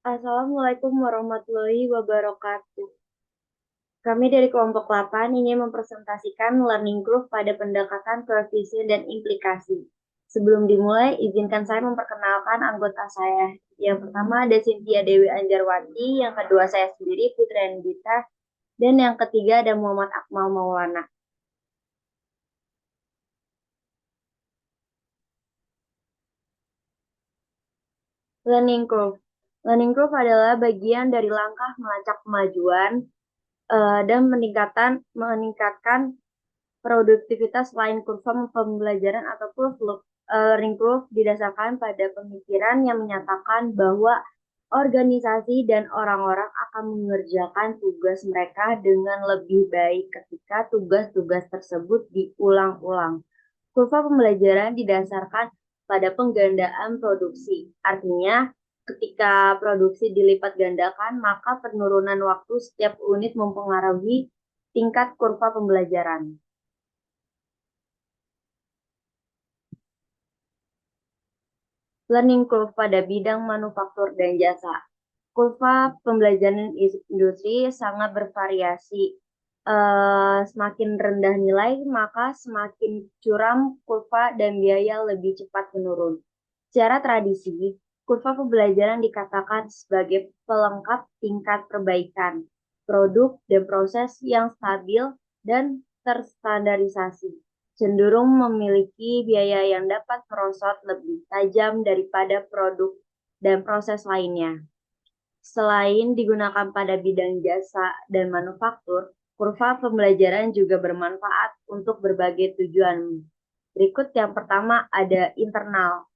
Assalamualaikum warahmatullahi wabarakatuh. Kami dari kelompok 8 ingin mempresentasikan learning growth pada pendekatan koefisien dan implikasi. Sebelum dimulai, izinkan saya memperkenalkan anggota saya. Yang pertama ada Cynthia Dewi Anjarwati, yang kedua saya sendiri Putri Andita, dan yang ketiga ada Muhammad Akmal Maulana. Learning curve. Learning curve adalah bagian dari langkah melacak kemajuan dan meningkatkan produktivitas selain kurva pembelajaran atau learning curve didasarkan pada pemikiran yang menyatakan bahwa organisasi dan orang-orang akan mengerjakan tugas mereka dengan lebih baik ketika tugas-tugas tersebut diulang-ulang. Kurva pembelajaran didasarkan pada penggandaan produksi. Artinya, ketika produksi dilipat gandakan, maka penurunan waktu setiap unit mempengaruhi tingkat kurva pembelajaran. Learning curve pada bidang manufaktur dan jasa. Kurva pembelajaran industri sangat bervariasi. Semakin rendah nilai, maka semakin curam kurva dan biaya lebih cepat menurun. Secara tradisi, kurva pembelajaran dikatakan sebagai pelengkap tingkat perbaikan produk dan proses yang stabil dan terstandarisasi, cenderung memiliki biaya yang dapat merosot lebih tajam daripada produk dan proses lainnya. Selain digunakan pada bidang jasa dan manufaktur, kurva pembelajaran juga bermanfaat untuk berbagai tujuan. Berikut yang pertama ada internal,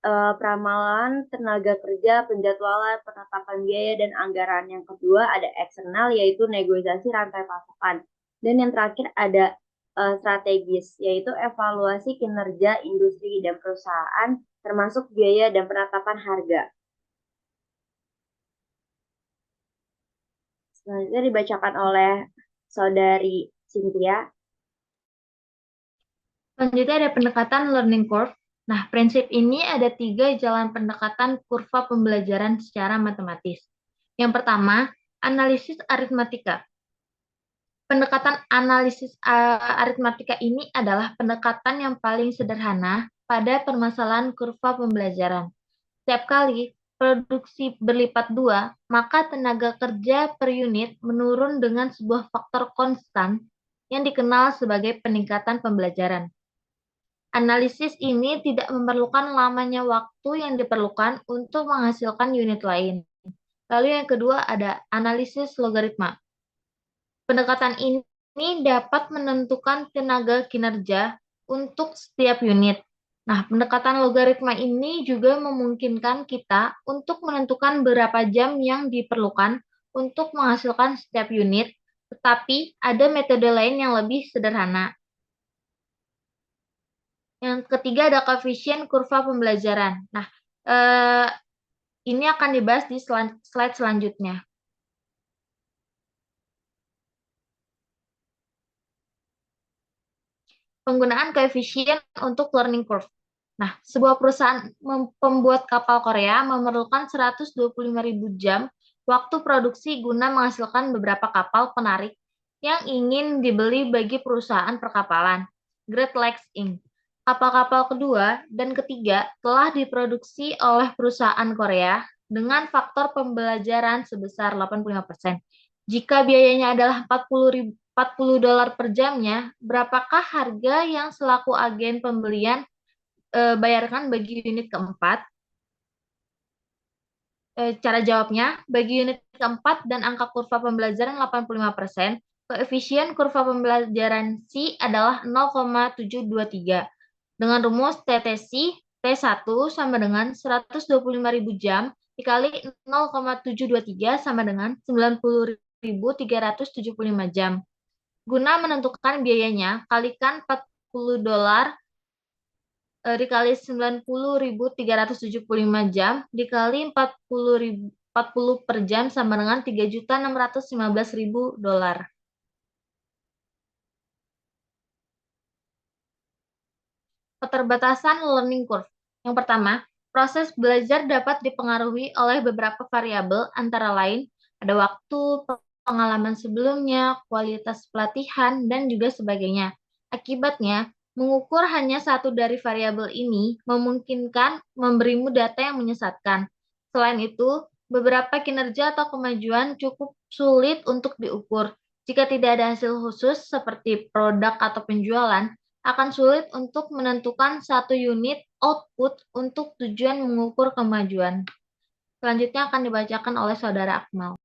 peramalan tenaga kerja, penjadwalan, penetapan biaya, dan anggaran. Yang kedua ada eksternal, yaitu negosiasi rantai pasokan. Dan yang terakhir ada strategis, yaitu evaluasi kinerja industri dan perusahaan, termasuk biaya dan penetapan harga. Selanjutnya dibacakan oleh Saudari Cynthia. Selanjutnya ada pendekatan learning curve. Nah, prinsip ini ada 3 jalan pendekatan kurva pembelajaran secara matematis. Yang pertama, analisis aritmatika. Pendekatan analisis aritmatika ini adalah pendekatan yang paling sederhana pada permasalahan kurva pembelajaran. Setiap kali produksi berlipat 2, maka tenaga kerja per unit menurun dengan sebuah faktor konstan yang dikenal sebagai peningkatan pembelajaran. Analisis ini tidak memerlukan lamanya waktu yang diperlukan untuk menghasilkan unit lain. Lalu yang kedua ada analisis logaritma. Pendekatan ini dapat menentukan tenaga kinerja untuk setiap unit. Nah, pendekatan logaritma ini juga memungkinkan kita untuk menentukan berapa jam yang diperlukan untuk menghasilkan setiap unit, tetapi ada metode lain yang lebih sederhana. Yang ketiga ada koefisien kurva pembelajaran. Nah, ini akan dibahas di slide selanjutnya. Penggunaan koefisien untuk learning curve. Nah, sebuah perusahaan pembuat kapal Korea memerlukan 125.000 jam waktu produksi guna menghasilkan beberapa kapal penarik yang ingin dibeli bagi perusahaan perkapalan, Great Lakes Inc. Kapal-kapal kedua dan ketiga telah diproduksi oleh perusahaan Korea dengan faktor pembelajaran sebesar 85%. Jika biayanya adalah 40 dolar per jamnya, berapakah harga yang selaku agen pembelian bayarkan bagi unit keempat? Cara jawabnya, bagi unit keempat dan angka kurva pembelajaran 85%, koefisien kurva pembelajaran C adalah 0,723. Dengan rumus TTC, T1 sama dengan 125.000 jam dikali 0,723 sama dengan 90.375 jam. Guna menentukan biayanya, kalikan 40 dolar dikali 90.375 jam dikali 40 per jam sama dengan 3.615.000 dolar. Keterbatasan learning curve. Yang pertama, Proses belajar dapat dipengaruhi oleh beberapa variabel, antara lain ada waktu, pengalaman sebelumnya, kualitas pelatihan, dan juga sebagainya. Akibatnya, mengukur hanya satu dari variabel ini memungkinkan memberimu data yang menyesatkan. Selain itu, beberapa kinerja atau kemajuan cukup sulit untuk diukur. Jika tidak ada hasil khusus seperti produk atau penjualan, akan sulit untuk menentukan satu unit output untuk tujuan mengukur kemajuan. Selanjutnya akan dibacakan oleh Saudara Akmal.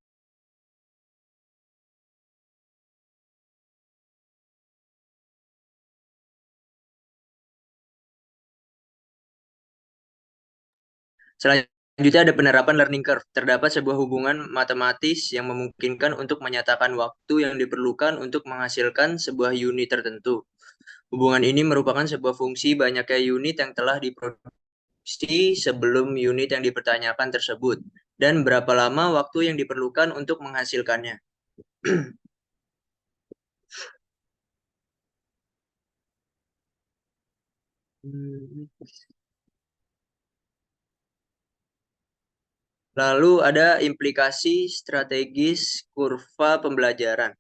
Selanjutnya ada penerapan learning curve. Terdapat sebuah hubungan matematis yang memungkinkan untuk menyatakan waktu yang diperlukan untuk menghasilkan sebuah unit tertentu. Hubungan ini merupakan sebuah fungsi banyaknya unit yang telah diproduksi sebelum unit yang dipertanyakan tersebut, dan berapa lama waktu yang diperlukan untuk menghasilkannya. Lalu ada implikasi strategis kurva pembelajaran.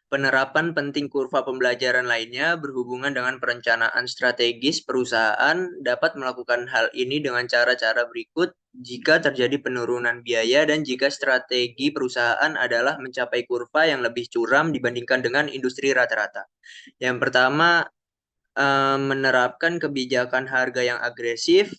Penerapan penting kurva pembelajaran lainnya berhubungan dengan perencanaan strategis perusahaan dapat melakukan hal ini dengan cara-cara berikut jika terjadi penurunan biaya dan jika strategi perusahaan adalah mencapai kurva yang lebih curam dibandingkan dengan industri rata-rata. Yang pertama, menerapkan kebijakan harga yang agresif.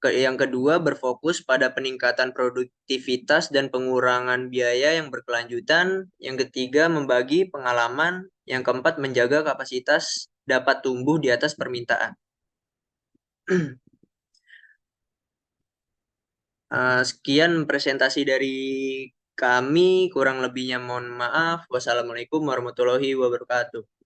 Yang kedua, berfokus pada peningkatan produktivitas dan pengurangan biaya yang berkelanjutan. Yang ketiga, membagi pengalaman. Yang keempat, menjaga kapasitas dapat tumbuh di atas permintaan. Sekian presentasi dari kami, kurang lebihnya mohon maaf. Wassalamualaikum warahmatullahi wabarakatuh.